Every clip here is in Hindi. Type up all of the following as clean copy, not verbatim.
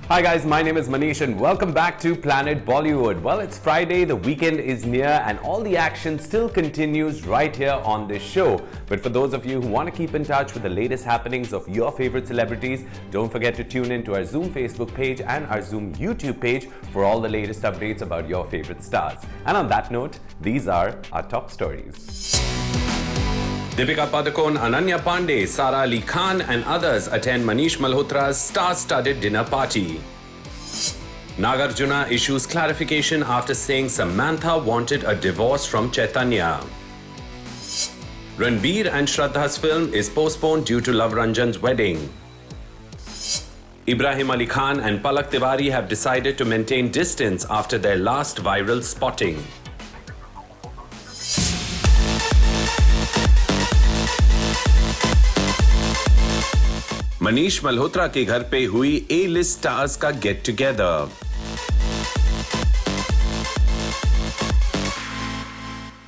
Hi guys, my name is Manish and welcome back to Planet Bollywood. Well, it's Friday, the weekend is near and all the action still continues right here on this show. But for those of you who want to keep in touch with the latest happenings of your favorite celebrities, don't forget to tune in to our Zoom Facebook page and our Zoom YouTube page for all the latest updates about your favorite stars. And on that note, these are our top stories. Deepika Padukone, Ananya Pandey, Sara Ali Khan and others attend Manish Malhotra's star-studded dinner party. Nagarjuna issues clarification after saying Samantha wanted a divorce from Chaitanya. Ranbir and Shraddha's film is postponed due to Love Ranjan's wedding. Ibrahim Ali Khan and Palak Tiwari have decided to maintain distance after their last viral spotting. Manish Malhotra के घर पे हुई A-लिस्ट स्टार्स का गेट टुगेदर।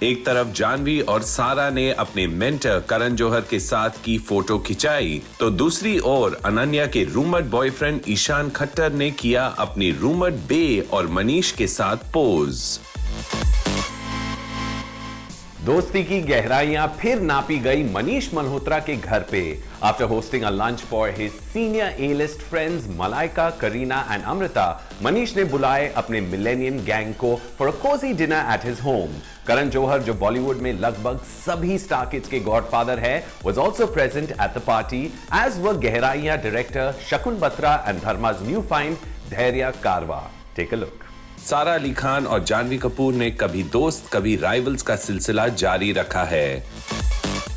एक तरफ जानवी और सारा ने अपने मेंटर करण जौहर के साथ की फोटो खिंचाई, तो दूसरी ओर अनन्या के रूमर्ड बॉयफ्रेंड ईशान खट्टर ने किया अपनी रूमर्ड बे और मनीष के साथ पोज। दोस्ती की गहराइयां फिर नापी गई मनीष मल्होत्रा के घर पे। After hosting a lunch for his senior A-list friends Malaika, Kareena and Amrita, Manish ने बुलाए अपने मिलेनियम गैंग को for a cozy dinner at his home. Karan Johar, जो बॉलीवुड में लगभग सभी स्टार किड्स के गॉडफादर है, was also present at the party, as were Gehraiyaan director Shakun Batra and धर्मा's new find धैर्य कारवा. Take a look. सारा अली खान और जानवी कपूर ने कभी दोस्त कभी राइवल्स का सिलसिला जारी रखा है।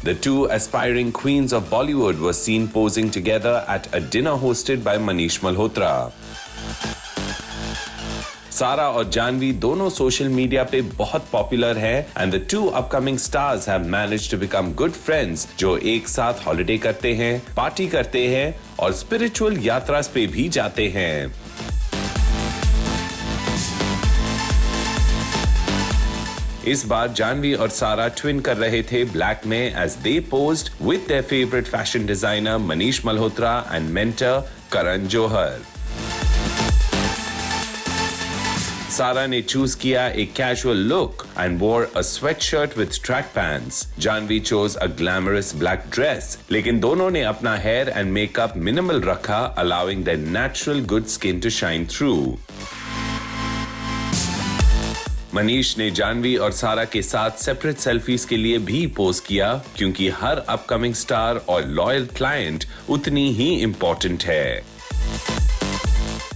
The two aspiring queens of Bollywood were seen posing together at a dinner hosted by Manish Malhotra. सारा और जानवी दोनों सोशल मीडिया पे बहुत पॉपुलर हैं and the two upcoming stars have managed to become good friends जो एक साथ हॉलिडे करते हैं, पार्टी करते हैं और स्पिरिचुअल यात्रा पे भी जाते हैं। इस बार जानवी और सारा ट्विन कर रहे थे ब्लैक में as they posed with their favorite fashion designer Manish Malhotra and mentor Karan Johar. सारा ने चूज किया एक casual look and wore a sweatshirt with track pants. Janhvi chose a glamorous black dress, लेकिन दोनों ने अपना hair and makeup minimal रखा, allowing their natural good skin to shine through. Manish ने जानवी और सारा के साथ सेपरेट सेल्फीज के लिए भी पोस्ट किया, क्योंकि हर अपकमिंग स्टार और लॉयल क्लाइंट उतनी ही इंपॉर्टेंट है।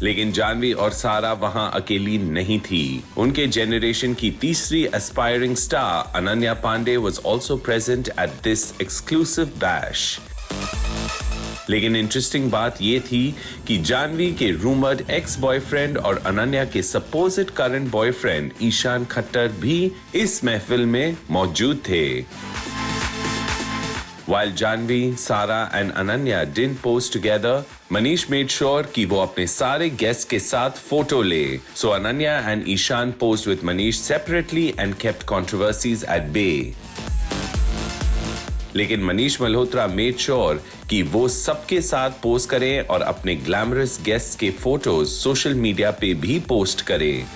लेकिन जानवी और सारा वहां अकेली नहीं थी। उनके जेनरेशन की तीसरी aspiring star Ananya Panday was also present at this exclusive bash. लेकिन इंटरेस्टिंग बात यह थी कि जानवी के रूमर्ड एक्स बॉयफ्रेंड और अनन्या के supposed current boyfriend Ishaan Khatter भी इस महफिल में मौजूद थे। While Janvi, Sara and Ananya didn't pose together, Manish made sure कि वो अपने सारे guests के साथ फोटो ले। So Ananya and Ishan posed with Manish separately and kept controversies at bay. लेकिन मनीष मल्होत्रा मेड श्योर कि वो सबके साथ पोस्ट करें और अपने ग्लैमरस गेस्ट्स के फोटोज सोशल मीडिया पे भी पोस्ट करें।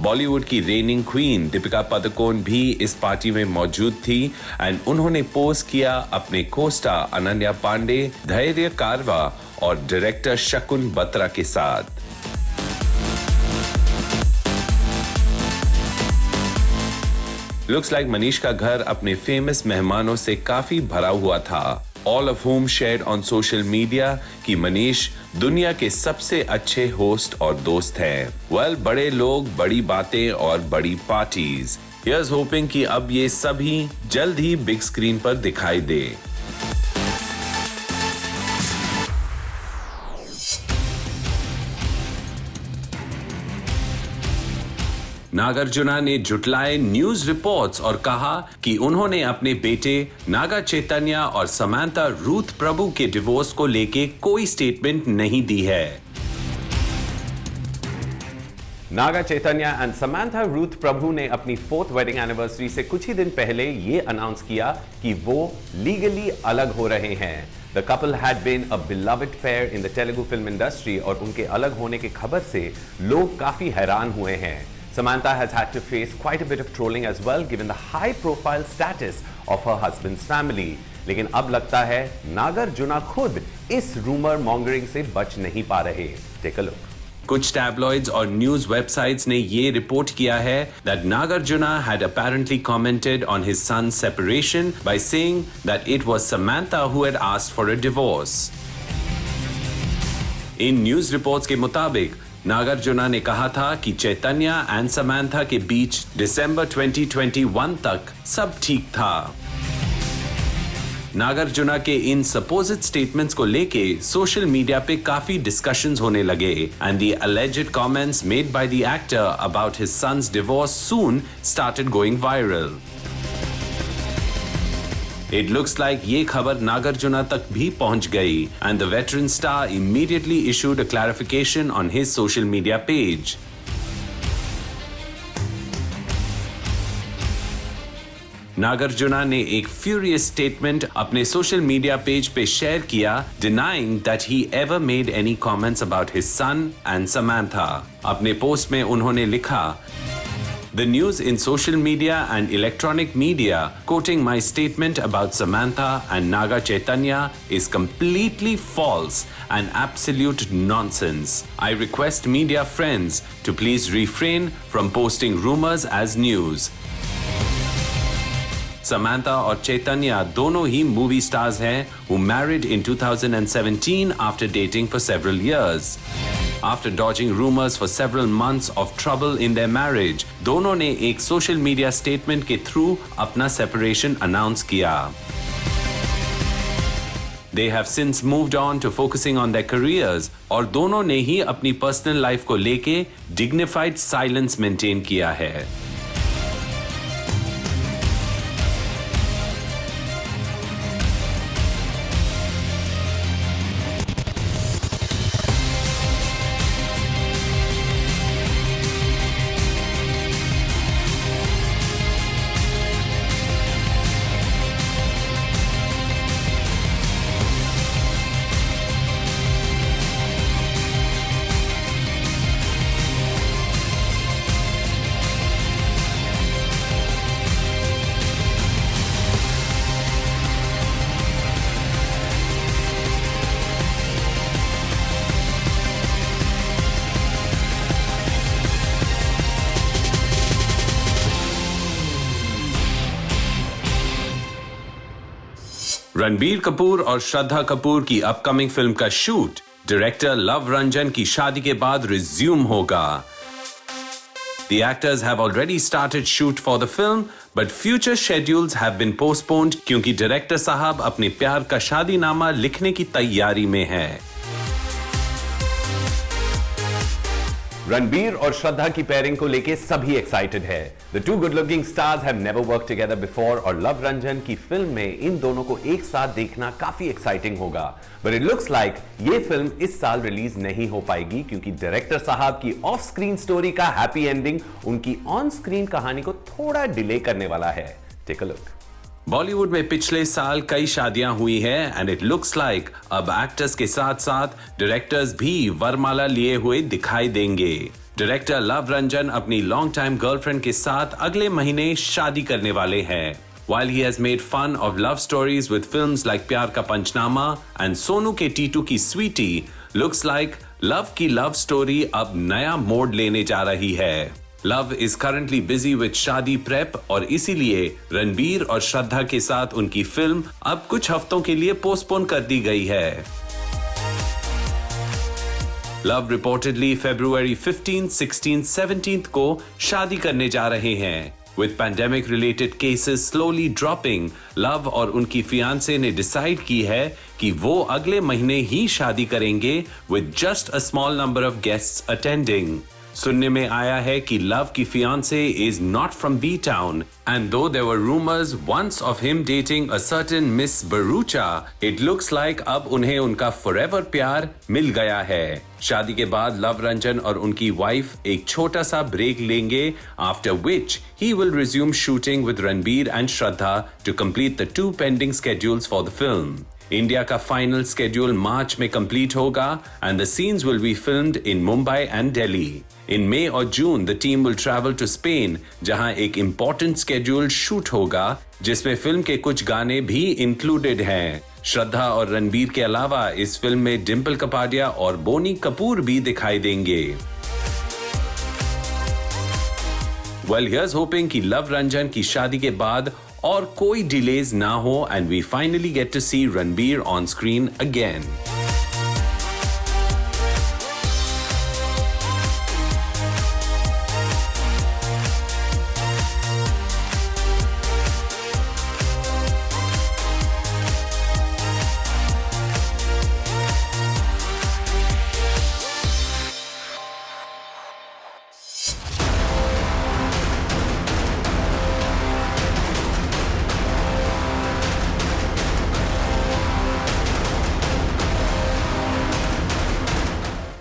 बॉलीवुड की रेनिंग क्वीन दीपिका पादुकोण भी इस पार्टी में मौजूद थी एंड उन्होंने पोस्ट किया अपने को-स्टार अनन्या पांडे, धैर्य कारवा और डायरेक्टर शकुन बत्रा के साथ। Looks like मनीष का घर अपने फेमस मेहमानों से काफी भरा हुआ था, all of whom shared on social media कि मनीष दुनिया के सबसे अच्छे होस्ट और दोस्त हैं। Well, बड़े लोग, बड़ी बातें और बड़ी पार्टीज। Here's hoping कि अब ये सभी जल्द ही बिग स्क्रीन पर दिखाई दे। नागार्जुना ने जुटलाए न्यूज रिपोर्ट्स और कहा कि उन्होंने अपने बेटे नागा चैतन्य और समांथा रूथ प्रभु के डिवोर्स को लेके कोई स्टेटमेंट नहीं दी है। Naga Chaitanya and Samantha Ruth प्रभु ने अपनी 4th वेडिंग एनिवर्सरी से कुछ ही दिन पहले ये अनाउंस किया कि वो लीगली अलग हो रहे हैं। The couple had been a beloved pair in the Telugu film industry और उनके अलग होने की खबर से लोग काफी हैरान हुए हैं. Samantha has had to face quite a bit of trolling as well given the high profile status of her husband's family. लेकिन अब लगता है नागार्जुना खुद इस रूमर मॉन्गरिंग से बच नहीं पा रहे. Take a look. कुछ टैबलॉइड्स और न्यूज वेबसाइट्स ने ये रिपोर्ट किया है that Nagarjuna had apparently commented on his son's separation by saying that it was Samantha who had asked for a divorce. In news reports के मुताबिक नागार्जुना ने कहा था कि चैतन्य एंड समंथा के बीच दिसंबर 2021 तक सब ठीक था. नागार्जुना के इन सपोज्ड स्टेटमेंट्स को लेके सोशल मीडिया पे काफी डिस्कशंस होने लगे and the alleged comments made by the actor about his son's divorce soon started going viral. It looks like ये खबर नागार्जुना तक भी पहुंच गई and the veteran star immediately issued a clarification on his social media page. Nagarjuna ने एक फ्यूरियस स्टेटमेंट अपने सोशल मीडिया पेज पे शेयर किया denying that he ever made any comments about his son and Samantha. अपने पोस्ट में उन्होंने लिखा The news in social media and electronic media quoting my statement about Samantha and Naga Chaitanya is completely false and absolute nonsense. I request media friends to please refrain from posting rumors as news. Samantha और चैतन्य दोनों ही मूवी स्टार्स हैं who married in 2017 after dating for several years. After dodging rumors for several months of trouble in their marriage, दोनों ने एक सोशल मीडिया स्टेटमेंट के थ्रू अपना सेपरेशन अनाउंस किया. They have since moved on to focusing on their careers और दोनों ने ही अपनी पर्सनल लाइफ को लेके डिग्निफाइड साइलेंस मेंटेन किया है. रणबीर कपूर और श्रद्धा कपूर की अपकमिंग फिल्म का शूट डायरेक्टर लव रंजन की शादी के बाद रिज्यूम होगा. The actors have already started shoot for the film, but future schedules have been postponed क्योंकि डायरेक्टर साहब अपने प्यार का शादीनामा लिखने की तैयारी में है. रणबीर और श्रद्धा की पेयरिंग को लेके सभी एक्साइटेड है. The two good-looking stars have never worked together before और लव रंजन की फिल्म में इन दोनों को एक साथ देखना काफी एक्साइटिंग होगा. But it looks like ये फिल्म इस साल रिलीज नहीं हो पाएगी क्योंकि डायरेक्टर साहब की ऑफ स्क्रीन स्टोरी का हैप्पी एंडिंग उनकी ऑन स्क्रीन कहानी को थोड़ा डिले करने वाला है. Take a look. बॉलीवुड में पिछले साल कई शादियां हुई हैं एंड इट लुक्स लाइक अब एक्टर्स के साथ साथ डायरेक्टर्स भी वरमाला लिए हुए दिखाई देंगे. डायरेक्टर लव रंजन अपनी लॉन्ग टाइम गर्लफ्रेंड के साथ अगले महीने शादी करने वाले हैं. While he has made fun of love stories with films like प्यार का पंचनामा and सोनू के टीटू की स्वीटी, looks like लव की लव स्टोरी अब नया मोड़ लेने जा रही है. Love is currently busy with शादी प्रेप और इसीलिए रणबीर और श्रद्धा के साथ उनकी फिल्म अब कुछ हफ्तों के लिए पोस्टपोन कर दी गई है. लव रिपोर्टेडली फरवरी 15, 16, 17 को शादी करने जा रहे हैं. With pandemic related cases slowly dropping, love और उनकी फियांसे ने डिसाइड की है कि वो अगले महीने ही शादी करेंगे with just a small number of guests attending. सुनने में आया है कि लव की fiancé is not from B-Town, and though there were rumors once of him dating a certain Miss Barucha, it looks like अब उन्हें उनका forever प्यार मिल गया है. शादी के बाद लव रंजन और उनकी वाइफ एक छोटा सा ब्रेक लेंगे, after which he will resume shooting with Ranbir and Shraddha to complete the two pending schedules for the film. India का फाइनल स्केड्यूल मार्च में कंप्लीट होगा and the scenes will be filmed in Mumbai and Delhi. In May or June, the team will travel to Spain, जहां एक important schedule shoot होगा, जिसमें फिल्म के कुछ गाने भी included हैं. श्रद्धा और रणबीर के अलावा इस फिल्म में डिम्पल कपाडिया और बोनी कपूर भी दिखाई देंगे. Well, here's hoping कि लव रंजन की शादी के बाद और कोई डिलेज ना हो and we finally get to see Ranbir on screen again.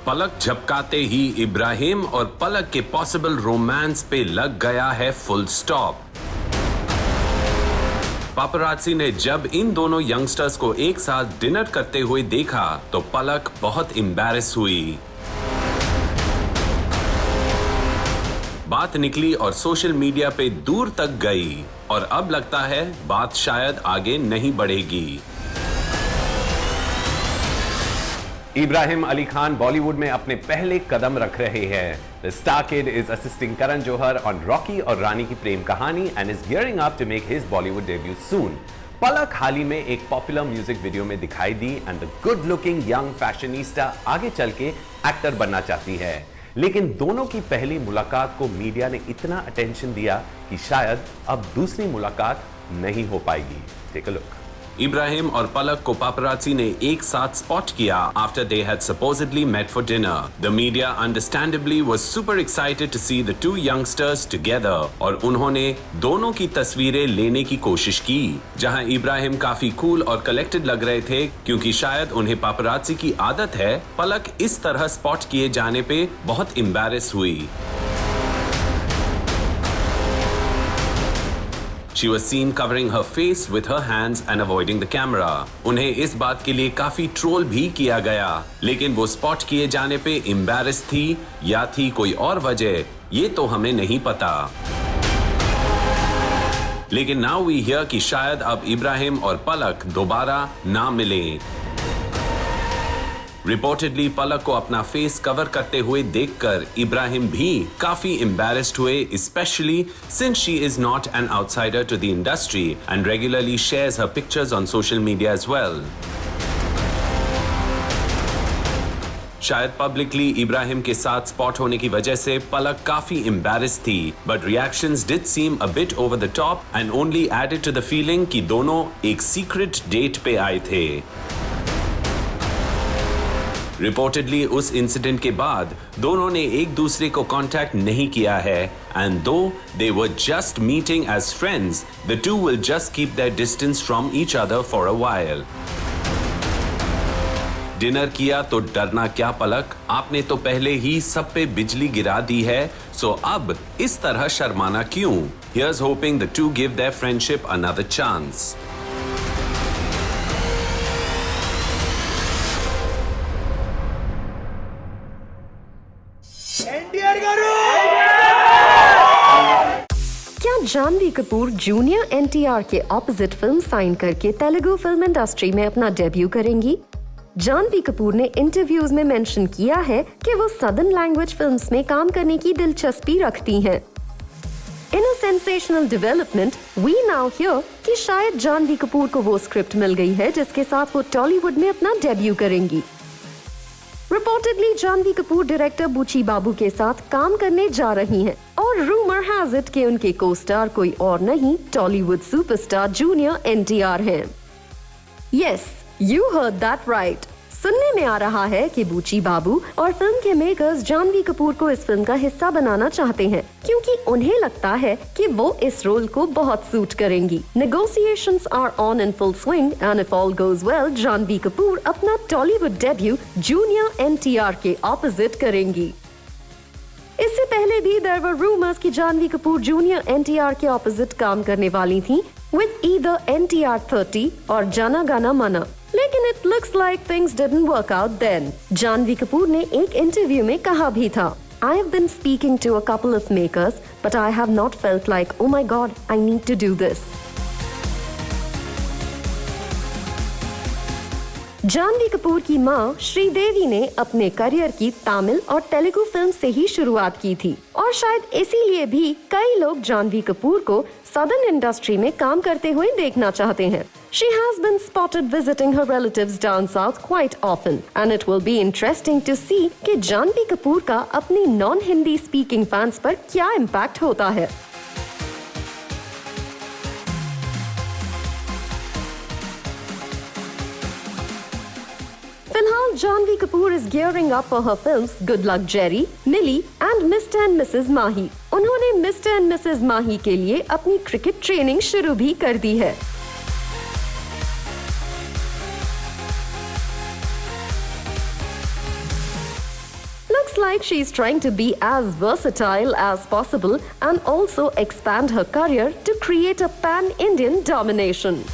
पलक झपकाते ही इब्राहिम और पलक के पॉसिबल रोमांस पे लग गया है फुल स्टॉप. पापरात्सी ने जब इन दोनों यंगस्टर्स को एक साथ डिनर करते हुए देखा तो पलक बहुत एम्बैरेस हुई. बात निकली और सोशल मीडिया पे दूर तक गई और अब लगता है बात शायद आगे नहीं बढ़ेगी. इब्राहिम अली खान बॉलीवुड में अपने पहले कदम रख रहे हैं. The star kid is assisting Karan Johar on Rocky और रानी की प्रेम कहानी and is gearing up to make his Bollywood debut soon. पलक हाल ही में एक पॉपुलर म्यूजिक वीडियो में दिखाई दी and the good looking young fashionista आगे चल के एक्टर बनना चाहती है. लेकिन दोनों की पहली मुलाकात को मीडिया ने इतना अटेंशन दिया कि शायद अब दूसरी मुलाकात नहीं हो पाएगी. Take a look. इब्राहिम और पलक को पापरात्सी ने एक साथ स्पॉट किया after they had supposedly met for dinner. The media understandably was super excited to see the two youngsters together और उन्होंने दोनों की तस्वीरें लेने की कोशिश की. जहां इब्राहिम काफी कूल और कलेक्टेड लग रहे थे क्योंकि शायद उन्हें पापरात्सी की आदत है, पलक इस तरह स्पॉट किए जाने पे बहुत एम्बैरेस हुई. She was seen covering her face with her hands and avoiding the camera. उन्हें इस बात के लिए काफी ट्रोल भी किया गया, लेकिन वो स्पॉट किए जाने पे एम्बैरेस थी या थी कोई और वजह, ये तो हमें नहीं पता. लेकिन नाउ वी हियर कि शायद अब इब्राहिम और पलक दोबारा ना मिलें. रिपोर्टेडली पलक को अपना फेस कवर करते हुए देखकर इब्राहिम भी काफी एम्बैरेस्ड हुए, specially since she is not an outsider to the industry and regularly shares her pictures on social media as well. शायद पब्लिकली इब्राहिम के साथ स्पॉट होने की वजह से पलक काफी एम्बैरेस थी, but reactions did seem a bit over the top and only added to the feeling कि दोनों एक सीक्रेट डेट पे आए थे. रिपोर्टेडली उस इंसिडेंट के बाद दोनों ने एक दूसरे को कांटेक्ट नहीं किया है and though they were just meeting as friends, the two will just keep their distance from each other for a while. Dinner किया तो डरना क्या पलक, आपने तो पहले ही सब पे बिजली गिरा दी है, सो अब इस तरह शर्माना क्यों? Here's hoping the two give their friendship another chance. क्या जानवी कपूर जूनियर एनटीआर के ऑपोजिट फिल्म साइन करके तेलुगु फिल्म इंडस्ट्री में अपना डेब्यू करेंगी? जानवी कपूर ने इंटरव्यूज में मेंशन किया है कि वो सदर्न लैंग्वेज फिल्म्स में काम करने की दिलचस्पी रखती हैं. In a sensational development we now hear कि शायद जानवी कपूर को वो स्क्रिप्ट मिल गई है जिसके साथ वो टॉलीवुड में अपना डेब्यू करेंगी. रिपोर्टेडली जानवी कपूर डायरेक्टर बुची बाबू के साथ काम करने जा रही हैं और रूमर हैज इट कि उनके को-स्टार कोई और नहीं टॉलीवुड सुपरस्टार जूनियर एनटीआर हैं. Yes, you heard that right. सुनने में आ रहा है कि बुची बाबू और फिल्म के मेकर्स जानवी कपूर को इस फिल्म का हिस्सा बनाना चाहते हैं क्योंकि उन्हें लगता है कि वो इस रोल को बहुत सूट करेंगी. Negotiations are on in full swing and if all goes well Janhvi Kapoor अपना टॉलीवुड डेब्यू जूनियर एनटीआर के ऑपोजिट करेंगी. इससे पहले भी देयर वर रूमर्स कि जानवी कपूर जूनियर एनटीआर के ऑपोजिट काम करने वाली थी, with either NTR 30 or Jana Gana Mana. लेकिन it looks like things didn't work out then. Janhvi Kapoor ने एक इंटरव्यू में कहा भी था, I have been speaking to a couple of makers, but I have not felt like, oh my god, I need to do this. Janhvi Kapoor की मां श्रीदेवी ने अपने करियर की तमिल और तेलुगु फिल्म से ही शुरुआत की थी और शायद इसीलिए भी कई लोग जानवी कपूर को सदर्न इंडस्ट्री में काम करते हुए देखना चाहते हैं. She has been spotted visiting her relatives down south quite often, and it will be interesting to see कि जानवी कपूर का अपनी non-Hindi speaking fans पर क्या impact होता है. फिलहाल Janhvi Kapoor is gearing up for her films Good Luck Jerry, Millie and Mr. and Mrs. Mahi. उन्होंने Mr. and Mrs. Mahi के लिए अपनी क्रिकेट ट्रेनिंग शुरू भी कर दी है. Looks like she's trying to be as versatile as possible and also expand her career to create a pan-Indian domination.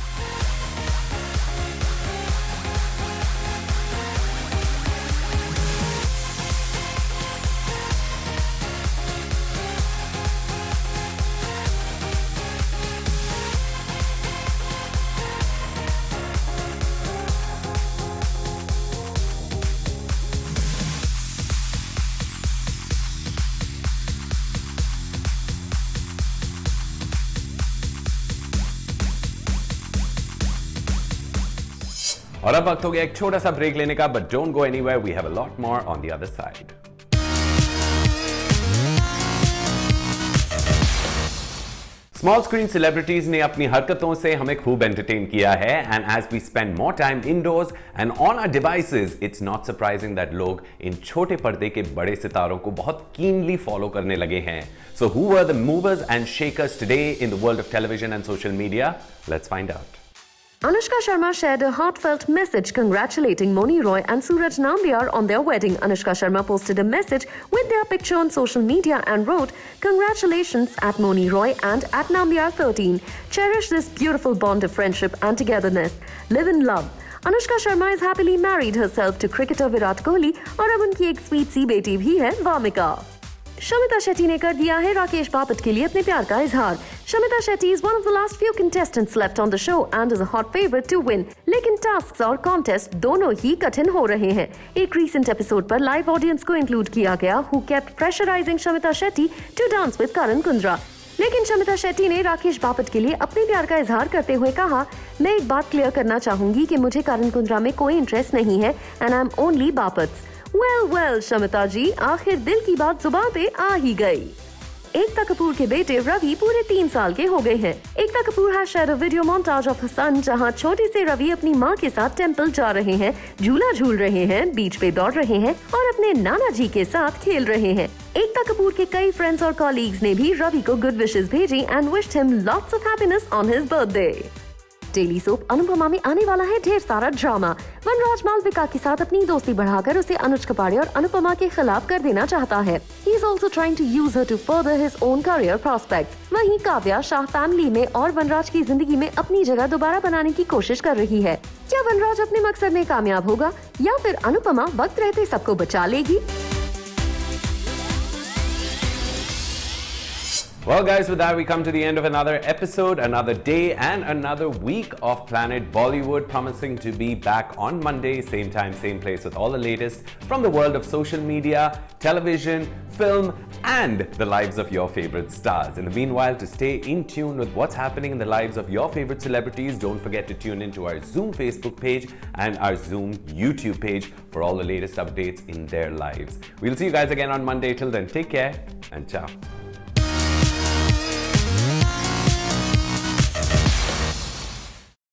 और अब वक्त हो गया एक छोटा सा ब्रेक लेने का, but don't go anywhere, we have a lot more on the other side. Small screen celebrities ने अपनी हरकतों से हमें खूब एंटरटेन किया है, and as we spend more time indoors and on our devices, it's not surprising that लोग इन छोटे पर्दे के बड़े सितारों को बहुत कीनली फॉलो करने लगे हैं. So who were the movers and shakers today in the world of television and social media? Let's find out. Anushka Sharma shared a heartfelt message congratulating Moni Roy and Suraj Nambiar on their wedding. Anushka Sharma posted a message with their picture on social media and wrote, "Congratulations at Moni Roy and at Nambiar 13. Cherish this beautiful bond of friendship and togetherness. Live in love." Anushka Sharma is happily married herself to cricketer Virat Kohli और अब उनकी एक स्वीट सी बेटी भी है वामिका. शमिता शेट्टी ने कर दिया है राकेश बापट के लिए अपने प्यार का इजहार. Shamita Shetty is one of the last few contestants left on the show and is a hot favorite to win. लेकिन टास्क्स और कॉन्टेस्ट दोनों ही कठिन हो रहे हैं. एक रीसेंट एपिसोड पर लाइव ऑडियंस को इंक्लूड किया गया who kept pressurizing Shamita Shetty to dance with करण कुंद्रा. लेकिन शमिता शेट्टी ने राकेश बापट के लिए अपने प्यार का इजहार करते हुए कहा, मैं एक बात क्लियर करना चाहूंगी कि मुझे करण कुंद्रा में कोई इंटरेस्ट नहीं है and I'm only बापट्स. well, Shamita जी, आखिर दिल की बात जुबान पे आ ही गई. एकता कपूर के बेटे रवि पूरे 3 साल के हो गए हैं. Ekta Kapoor has shared a video montage of her son, जहां छोटे से रवि अपनी मां के साथ टेंपल जा रहे हैं, झूला झूल रहे हैं, बीच पे दौड़ रहे हैं और अपने नाना जी के साथ खेल रहे हैं. एकता कपूर के कई फ्रेंड्स और कॉलीग्स ने भी रवि को गुड विशेस भेजी and wished him lots of happiness on his birthday. Daily soap Anupama में आने वाला है ढेर सारा ड्रामा. वनराज मालविका के साथ अपनी दोस्ती बढ़ाकर उसे अनुज कपाड़े और अनुपमा के खिलाफ कर देना चाहता है. He is also trying to use her to further his own career prospects. वहीं काव्या शाह फैमिली में और वनराज की जिंदगी में अपनी जगह दोबारा बनाने की कोशिश कर रही है. क्या वनराज अपने मकसद में कामयाब होगा या फिर अनुपमा वक्त रहते सबको बचा लेगी? Well guys, with that we come to the end of another episode, another day and another week of Planet Bollywood, promising to be back on Monday, same time, same place, with all the latest from the world of social media, television, film and the lives of your favorite stars. In the meanwhile, to stay in tune with what's happening in the lives of your favorite celebrities, don't forget to tune into our Zoom Facebook page and our Zoom YouTube page for all the latest updates in their lives. We'll see you guys again on Monday. Till then, take care and ciao.